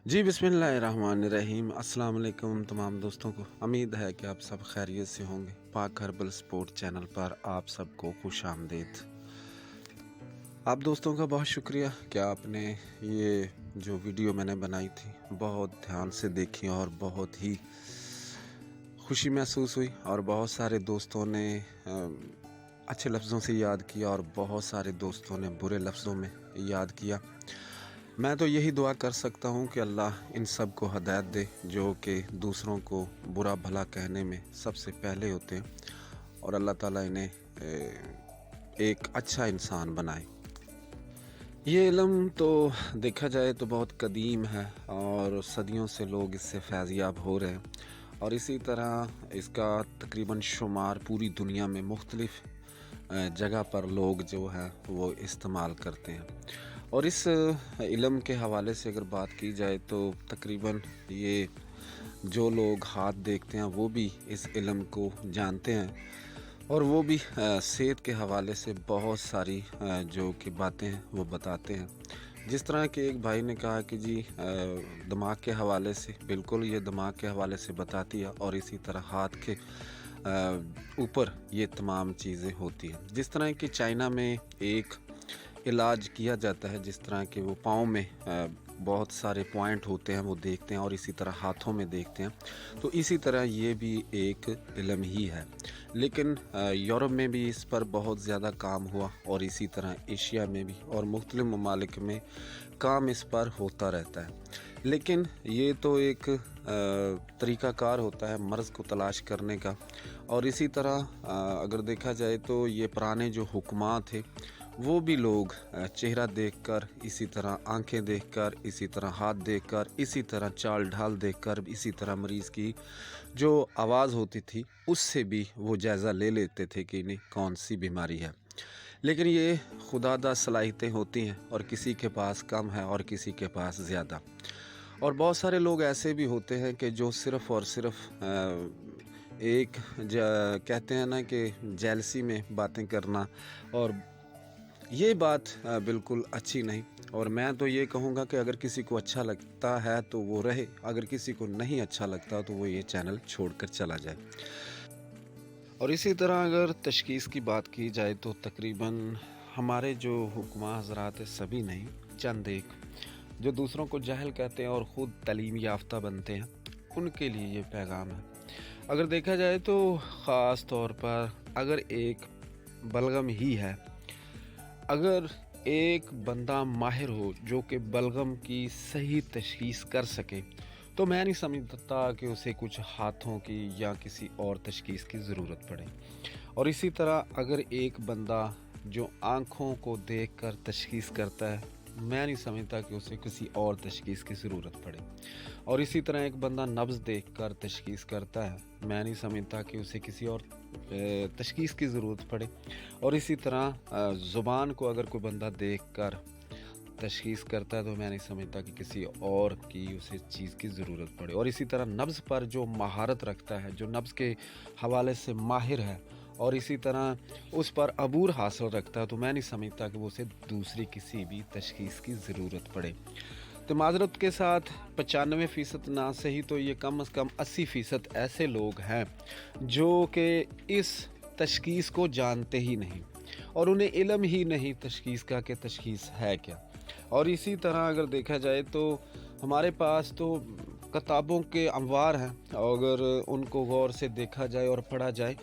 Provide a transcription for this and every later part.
जी बिस्मिल्लाहिर्रहमानिर्रहीम। अस्सलाम वालेकुम तमाम दोस्तों को। उम्मीद है कि आप सब खैरियत से होंगे। पाक हर्बल स्पोर्ट चैनल पर आप सबको खुश आमदीद। आप दोस्तों का बहुत शुक्रिया कि आपने ये जो वीडियो मैंने बनाई थी बहुत ध्यान से देखी और बहुत ही खुशी महसूस हुई, और बहुत सारे दोस्तों ने अच्छे लफ्ज़ों से याद किया और बहुत सारे दोस्तों ने बुरे लफ्ज़ों में याद किया। मैं तो यही दुआ कर सकता हूँ कि अल्लाह इन सब को हदायत दे जो कि दूसरों को बुरा भला कहने में सबसे पहले होते हैं, और अल्लाह ताला इन्हें एक अच्छा इंसान बनाए। ये इल्म तो देखा जाए तो बहुत कदीम है और सदियों से लोग इससे फैज़याब हो रहे हैं, और इसी तरह इसका तकरीबन शुमार पूरी दुनिया में मुख्तलिफ़ जगह पर लोग जो है वो इस्तेमाल करते हैं। और इस इल्म के हवाले से अगर बात की जाए तो तकरीबन ये जो लोग हाथ देखते हैं वो भी इस इल्म को जानते हैं, और वो भी सेहत के हवाले से बहुत सारी जो कि बातें हैं वो बताते हैं। जिस तरह के एक भाई ने कहा कि जी दिमाग के हवाले से, बिल्कुल ये दिमाग के हवाले से बताती है, और इसी तरह हाथ के ऊपर ये तमाम चीज़ें होती हैं। जिस तरह कि चाइना में एक इलाज किया जाता है, जिस तरह के वो पाँव में बहुत सारे पॉइंट होते हैं वो देखते हैं, और इसी तरह हाथों में देखते हैं, तो इसी तरह ये भी एक इल्म ही है। लेकिन यूरोप में भी इस पर बहुत ज़्यादा काम हुआ, और इसी तरह एशिया में भी और मुख्तलिफ़ ममालिक में काम इस पर होता रहता है। लेकिन ये तो एक तरीक़ाकार होता है मर्ज़ को तलाश करने का, और इसी तरह अगर देखा जाए तो ये पुराने जो हुक्मात थे वो भी लोग चेहरा देखकर, इसी तरह आंखें देखकर, इसी तरह हाथ देखकर, इसी तरह चाल ढाल देखकर, इसी तरह मरीज़ की जो आवाज़ होती थी उससे भी वो जायज़ा ले लेते थे कि इन्हें कौन सी बीमारी है। लेकिन ये खुदादा सलाहियतें होती हैं, और किसी के पास कम है और किसी के पास ज़्यादा। और बहुत सारे लोग ऐसे भी होते हैं कि जो सिर्फ़ और सिर्फ़ एक कहते हैं ना कि जेलसी में बातें करना, और ये बात बिल्कुल अच्छी नहीं। और मैं तो ये कहूँगा कि अगर किसी को अच्छा लगता है तो वो रहे, अगर किसी को नहीं अच्छा लगता तो वो ये चैनल छोड़कर चला जाए। और इसी तरह अगर तशख़ीस की बात की जाए तो तकरीबन हमारे जो हुक्मा हज़रात है, सभी नहीं, चंद एक जो दूसरों को जाहिल कहते हैं और ख़ुद तालीम याफ्ता बनते हैं, उनके लिए ये पैगाम है। अगर देखा जाए तो ख़ास तौर पर अगर एक बलगम ही है, अगर एक बंदा माहिर हो जो कि बलगम की सही तशख़ीस कर सके, तो मैं नहीं समझता कि उसे कुछ हाथों की या किसी और तशख़ीस की ज़रूरत पड़े। और इसी तरह अगर एक बंदा जो आँखों को देखकर तशख़ीस करता है, मैं नहीं समझता कि उसे किसी और तशख़ीस की ज़रूरत पड़े। और इसी तरह एक बंदा नब्ज़ देखकर तशख़ीस करता है, मैं नहीं समझता कि उसे किसी और तशख़ीस की ज़रूरत पड़े। और इसी तरह ज़ुबान को अगर कोई बंदा देखकर तशख़ीस करता है, तो मैं नहीं समझता कि किसी और की उसे चीज़ की ज़रूरत पड़े। और इसी तरह नब्ज़ पर जो महारत रखता है, जो नब्ज़ के हवाले से माहिर है, और इसी तरह उस पर अबूर हासिल रखता है, तो मैं नहीं समझता कि वो उसे दूसरी किसी भी तशख़ीस की ज़रूरत पड़े। तो माज़रत के साथ 95% ना सही तो ये कम से कम 80% ऐसे लोग हैं जो कि इस तशख़ीस को जानते ही नहीं, और उन्हें इल्म ही नहीं तशख़ीस का कि तशख़ीस है क्या। और इसी तरह अगर देखा जाए तो हमारे पास तो किताबों के अनवार हैं, अगर उनको गौर से देखा जाए और पढ़ा जाए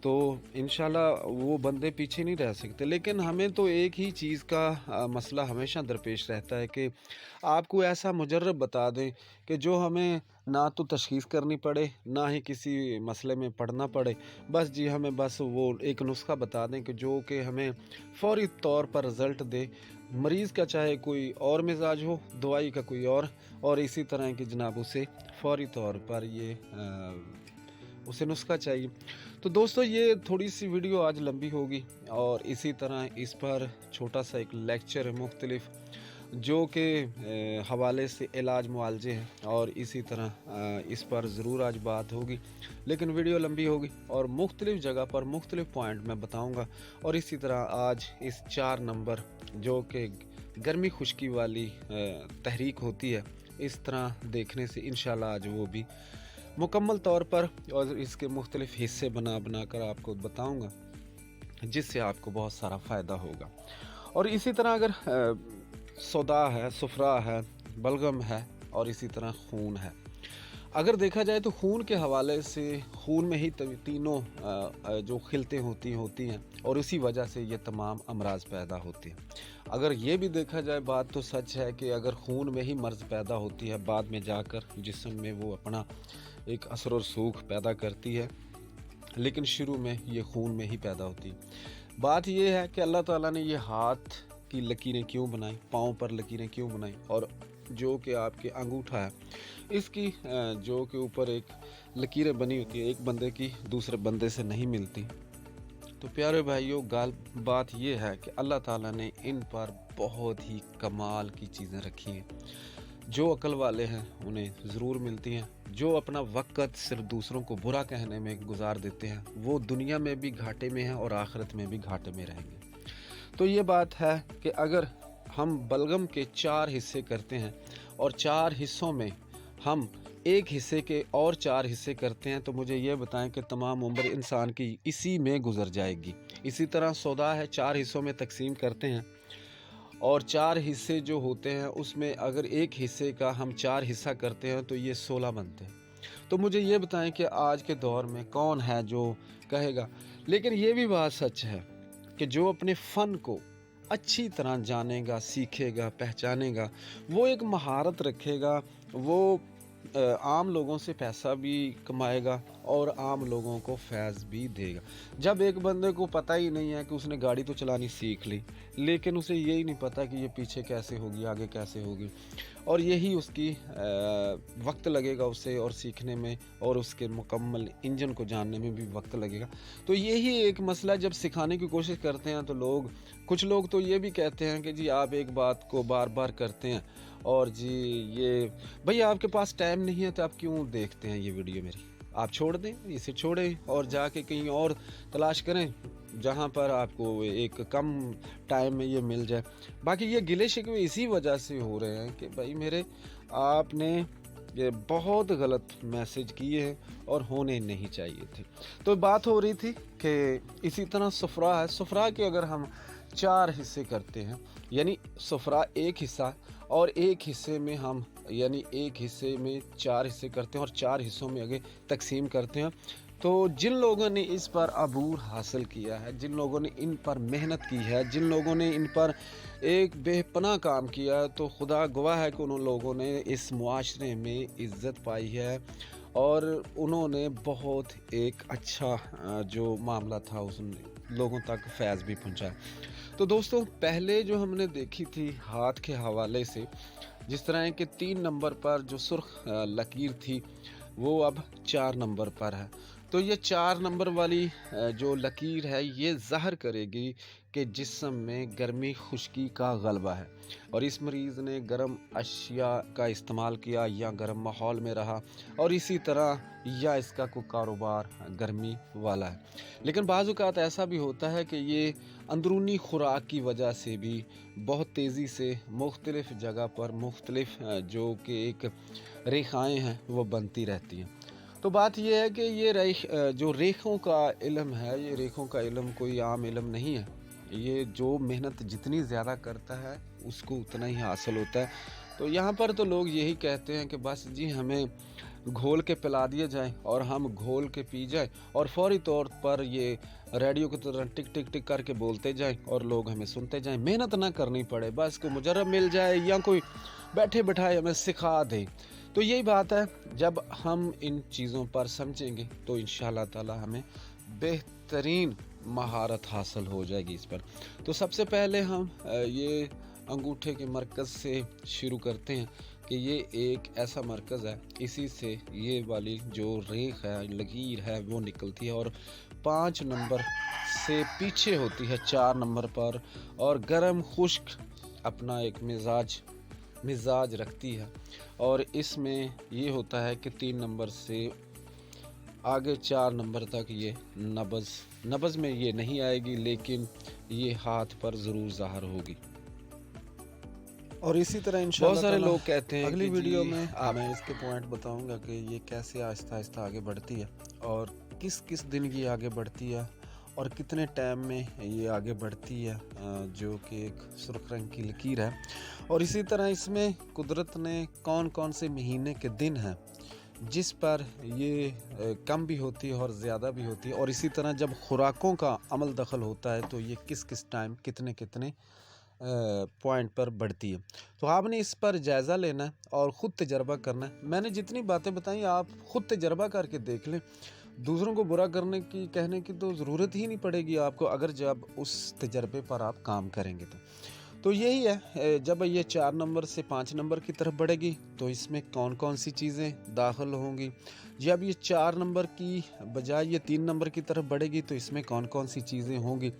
तो इंशाल्लाह वो बंदे पीछे नहीं रह सकते। लेकिन हमें तो एक ही चीज़ का मसला हमेशा दरपेश रहता है कि आपको ऐसा मुजर्रब बता दें कि जो हमें ना तो तशख़ीस करनी पड़े, ना ही किसी मसले में पढ़ना पड़े। बस जी हमें बस वो एक नुस्ख़ा बता दें कि जो कि हमें फ़ौरी तौर पर रिज़ल्ट दे। मरीज़ का चाहे कोई और मिजाज हो, दवाई का कोई और इसी तरह की जनाब उसे फ़ौरी तौर पर ये उसे नुस्ख़ा चाहिए। तो दोस्तों ये थोड़ी सी वीडियो आज लंबी होगी, और इसी तरह इस पर छोटा सा एक लेक्चर है मुख्तलिफ़ जो के हवाले से इलाज मुआलजे हैं, और इसी तरह इस पर ज़रूर आज बात होगी। लेकिन वीडियो लंबी होगी और मुख्तलिफ़ जगह पर मुख्तलिफ़ पॉइंट मैं बताऊँगा। और इसी तरह आज इस 4 नंबर जो कि गर्मी खुश्की वाली तहरीक होती है, इस तरह देखने से इंशाल्लाह आज वो भी मुकम्मल तौर पर और इसके मुख्तलिफ हिस्से बना बना कर आपको बताऊंगा, जिससे आपको बहुत सारा फ़ायदा होगा। और इसी तरह अगर सौदा है, सुफरा है, बलगम है और इसी तरह खून है, अगर देखा जाए तो खून के हवाले से खून में ही तीनों जो खिलतें होती हैं और उसी वजह से ये तमाम अमराज पैदा होते हैं। अगर ये भी देखा जाए, बात तो सच है कि अगर खून में ही मर्ज़ पैदा होती है, बाद में जाकर जिस्म में वो अपना एक असर और सूख पैदा करती है, लेकिन शुरू में ये खून में ही पैदा होती है। बात ये है कि अल्लाह ताला ने ये हाथ की लकीरें क्यों बनाई, पाँव पर लकीरें क्यों बनाई, और जो कि आपके अंगूठा है इसकी जो के ऊपर एक लकीरें बनी होती है, एक बंदे की दूसरे बंदे से नहीं मिलती। तो प्यारे भाइयों, बात ये है कि अल्लाह ताला ने इन पर बहुत ही कमाल की चीज़ें रखी हैं। जो अक्ल वाले हैं उन्हें ज़रूर मिलती हैं। जो अपना वक्त सिर्फ दूसरों को बुरा कहने में गुजार देते हैं, वो दुनिया में भी घाटे में हैं और आखिरत में भी घाटे में रहेंगे। तो ये बात है कि अगर हम बलगम के 4 हिस्से करते हैं और 4 हिस्सों में हम एक हिस्से के और 4 हिस्से करते हैं, तो मुझे ये बताएं कि तमाम उम्र इंसान की इसी में गुजर जाएगी। इसी तरह सौदा है, 4 हिस्सों में तकसीम करते हैं और 4 हिस्से जो होते हैं उसमें अगर एक हिस्से का हम 4 हिस्सा करते हैं तो ये 16 बनते हैं। तो मुझे ये बताएं कि आज के दौर में कौन है जो कहेगा। लेकिन ये भी बात सच है कि जो अपने फ़न को अच्छी तरह जानेगा, सीखेगा, पहचानेगा, वो एक महारत रखेगा, वो आम लोगों से पैसा भी कमाएगा और आम लोगों को फैज़ भी देगा। जब एक बंदे को पता ही नहीं है कि उसने गाड़ी तो चलानी सीख ली, लेकिन उसे यही नहीं पता कि ये पीछे कैसे होगी, आगे कैसे होगी, और यही उसकी वक्त लगेगा उसे और सीखने में, और उसके मुकम्मल इंजन को जानने में भी वक्त लगेगा। तो यही एक मसला, जब सिखाने की कोशिश करते हैं तो कुछ लोग तो ये भी कहते हैं कि जी आप एक बात को बार बार करते हैं और जी ये भैया आपके पास टाइम नहीं है तो आप क्यों देखते हैं ये वीडियो मेरी, आप छोड़ दें, इसे छोड़ें और जाके कहीं और तलाश करें जहाँ पर आपको एक कम टाइम में ये मिल जाए। बाकी ये गिले शिकवे इसी वजह से हो रहे हैं कि भाई मेरे आपने ये बहुत गलत मैसेज किए हैं और होने नहीं चाहिए थे। तो बात हो रही थी कि इसी तरह सुफरा है, सुफरा के अगर हम 4 हिस्से करते हैं, यानी सुफरा एक हिस्सा और एक हिस्से में हम यानी एक हिस्से में 4 हिस्से करते हैं और 4 हिस्सों में आगे तकसीम करते हैं, तो जिन लोगों ने इस पर अबूर हासिल किया है, जिन लोगों ने इन पर मेहनत की है, जिन लोगों ने इन पर एक बेपनाह काम किया है, तो खुदा गवाह है कि उन लोगों ने इस मुआशरे में इज़्ज़त पाई है और उन्होंने बहुत एक अच्छा जो मामला था उस लोगों तक फैज़ भी पहुंचा। तो दोस्तों, पहले जो हमने देखी थी हाथ के हवाले से, जिस तरह कि 3 नंबर पर जो सुर्ख लकीर थी वो अब 4 नंबर पर है। तो ये 4 नंबर वाली जो लकीर है ये ज़ाहिर करेगी कि जिस्म में गर्मी खुश्की का गलबा है और इस मरीज़ ने गर्म अशिया का इस्तेमाल किया या गर्म माहौल में रहा और इसी तरह या इसका कोई कारोबार गर्मी वाला है। लेकिन बाज़ औक़ात ऐसा भी होता है कि ये अंदरूनी खुराक की वजह से भी बहुत तेज़ी से मुख्तलिफ़ जगह पर मुख्तलिफ़ जो कि एक रेखाएँ हैं वो बनती रहती हैं। तो बात यह है कि ये जो रेखों का इल्म है, ये रेखों का इल्म कोई आम इल्म नहीं है। ये जो मेहनत जितनी ज़्यादा करता है उसको उतना ही हासिल होता है। तो यहाँ पर तो लोग यही कहते हैं कि बस जी हमें घोल के पिला दिया जाए और हम घोल के पी जाए और फौरी तौर पर ये रेडियो की तरह टिक टिक टिक करके बोलते जाएं और लोग हमें सुनते जाएं, मेहनत ना करनी पड़े, बस कोई मुजर्रब मिल जाए या कोई बैठे बिठाए हमें सिखा दे। तो यही बात है, जब हम इन चीज़ों पर समझेंगे तो इंशाअल्लाह ताला हमें बेहतरीन महारत हासिल हो जाएगी इस पर। तो सबसे पहले हम ये अंगूठे के मरकज़ से शुरू करते हैं कि ये एक ऐसा मरकज़ है, इसी से ये वाली जो रेख है, लकीर है वो निकलती है और 5 नंबर से पीछे होती है 4 नंबर पर और गर्म खुश्क अपना एक मिजाज रखती है और इसमें ये होता है कि 3 नंबर से आगे 4 नंबर तक ये नब्ज़ में ये नहीं आएगी, लेकिन ये हाथ पर ज़रूर ज़ाहिर होगी। और इसी तरह इंशाल्लाह बहुत सारे लोग कहते हैं अगली वीडियो में मैं इसके पॉइंट बताऊंगा कि ये कैसे आहिस्ता आहिस्ता आगे बढ़ती है और किस किस दिन ये आगे बढ़ती है और कितने टाइम में ये आगे बढ़ती है, जो कि एक सुर्ख रंग की लकीर है। और इसी तरह इसमें कुदरत ने कौन कौन से महीने के दिन हैं जिस पर ये कम भी होती है और ज़्यादा भी होती है, और इसी तरह जब खुराकों का अमल दखल होता है तो ये किस किस टाइम कितने कितने पॉइंट पर बढ़ती है। तो आपने इस पर जायज़ा लेना है और ख़ुद तजर्बा करना है। मैंने जितनी बातें बताई आप ख़ुद तजर्बा करके देख लें, दूसरों को बुरा करने की कहने की तो ज़रूरत ही नहीं पड़ेगी आपको, अगर जब उस तजर्बे पर आप काम करेंगे तो यही है। जब ये 4 नंबर से 5 नंबर की तरफ बढ़ेगी तो इसमें कौन कौन सी चीज़ें दाखिल होंगी। जब ये 4 नंबर की बजाय ये 3 नंबर की तरफ बढ़ेगी तो इसमें कौन कौन सी चीज़ें होंगी,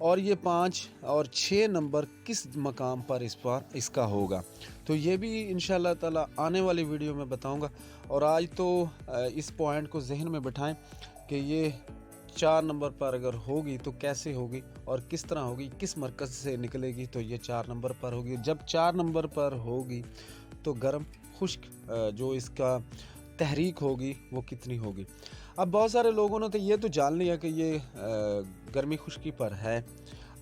और ये 5 और 6 नंबर किस मकाम पर इसका होगा, तो ये भी इंशाल्लाह ताला आने वाली वीडियो में बताऊंगा। और आज तो इस पॉइंट को जहन में बिठाएं कि ये 4 नंबर पर अगर होगी तो कैसे होगी और किस तरह होगी, किस मरकज़ से निकलेगी, तो ये 4 नंबर पर होगी। जब 4 नंबर पर होगी तो गर्म खुश्क जो इसका तहरीक होगी वो कितनी होगी। अब बहुत सारे लोगों ने तो ये तो जान लिया कि ये गर्मी खुश्की पर है,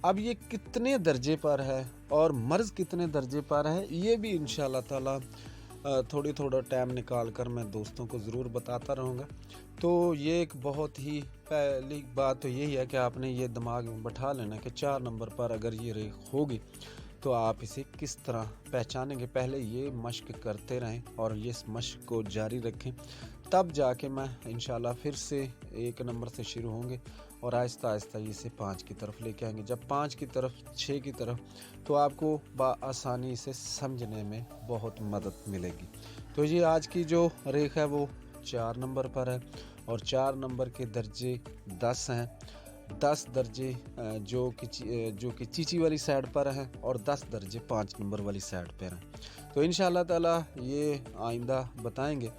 अब ये कितने दर्जे पर है और मर्ज़ कितने दर्जे पर है ये भी इंशाल्लाह ताला थोड़ा टाइम निकाल कर मैं दोस्तों को ज़रूर बताता रहूँगा। तो ये एक बहुत ही पहली बात तो यही है कि आपने ये दिमाग में बैठा लेना कि 4 नंबर पर अगर ये रेख होगी तो आप इसे किस तरह पहचानेंगे। पहले ये मश्क करते रहें और ये मश्क को जारी रखें, तब जाके मैं इंशाल्लाह फिर से 1 नंबर से शुरू होंगे और आहिस्ता आहिस्ता इसे 5 की तरफ लेके आएंगे। जब 5 की तरफ 6 की तरफ तो आपको आसानी से समझने में बहुत मदद मिलेगी। तो ये आज की जो रेख है वो 4 नंबर पर है और 4 नंबर के दर्जे 10 हैं। 10 दर्जे जो कि चीची वाली साइड पर हैं और 10 दर्जे 5 नंबर वाली साइड पर हैं। तो इंशाल्लाह ताला ये आइंदा बताएंगे।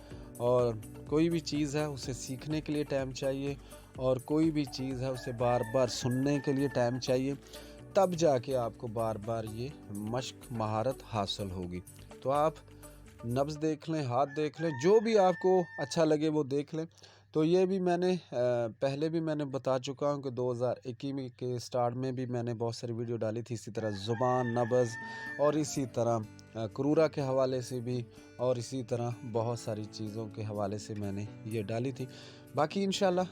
और कोई भी चीज़ है उसे सीखने के लिए टाइम चाहिए और कोई भी चीज़ है उसे बार बार सुनने के लिए टाइम चाहिए, तब जाके आपको बार बार ये मश्क महारत हासिल होगी। तो आप नब्ज़ देख लें, हाथ देख लें, जो भी आपको अच्छा लगे वो देख लें। तो ये भी मैंने पहले भी मैंने बता चुका हूँ कि 2021 के स्टार्ट में भी मैंने बहुत सारी वीडियो डाली थी, इसी तरह ज़ुबान, नब्ज़ और इसी तरह क्रूरा के हवाले से भी, और इसी तरह बहुत सारी चीज़ों के हवाले से मैंने ये डाली थी। बाकी इंशाल्लाह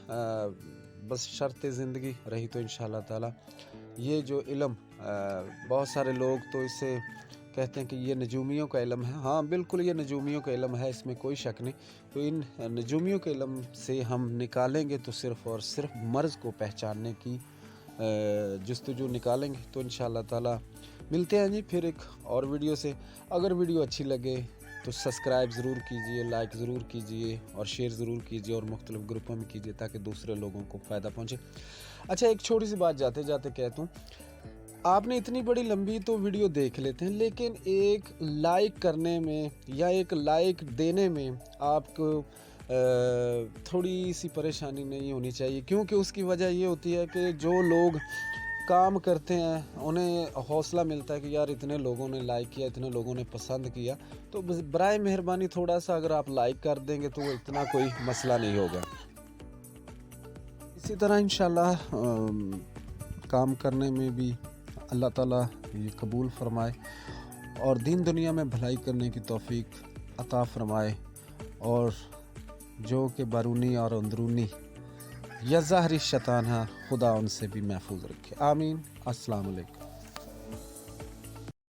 बस शर्त ज़िंदगी रही तो इंशाल्लाह ताला ये जो इल्म बहुत सारे लोग तो इसे कहते हैं कि ये नजूमियों का इल्म है। हाँ बिल्कुल ये नजूमियों का इल्म है, इसमें कोई शक नहीं। तो इन नजूमियों के इल्म से हम निकालेंगे तो सिर्फ़ और सिर्फ मर्ज़ को पहचानने की जुस्तजू निकालेंगे। तो इंशाल्लाह ताला मिलते हैं जी फिर एक और वीडियो से। अगर वीडियो अच्छी लगे तो सब्सक्राइब ज़रूर कीजिए, लाइक ज़रूर कीजिए और शेयर ज़रूर कीजिए और मुख्तलिफ़ ग्रुपों में कीजिए ताकि दूसरे लोगों को फ़ायदा पहुँचे। अच्छा एक छोटी सी बात जाते जाते कहता हूँ, आपने इतनी बड़ी लंबी तो वीडियो देख लेते हैं, लेकिन एक लाइक करने में या एक लाइक देने में आपको थोड़ी सी परेशानी नहीं होनी चाहिए, क्योंकि उसकी वजह ये होती है कि जो लोग काम करते हैं उन्हें हौसला मिलता है कि यार इतने लोगों ने लाइक किया, इतने लोगों ने पसंद किया, तो बराए मेहरबानी थोड़ा सा अगर आप लाइक कर देंगे तो इतना कोई मसला नहीं होगा। इसी तरह इंशाल्लाह काम करने में भी अल्लाह ताला ये कबूल फरमाए और दीन दुनिया में भलाई करने की तौफीक अता फरमाए, और जो कि बैरूनी और अंदरूनी या ज़ाहरी शैतान है खुदा उनसे भी महफूज रखे। आमीन। अस्सलाम वालेकुम।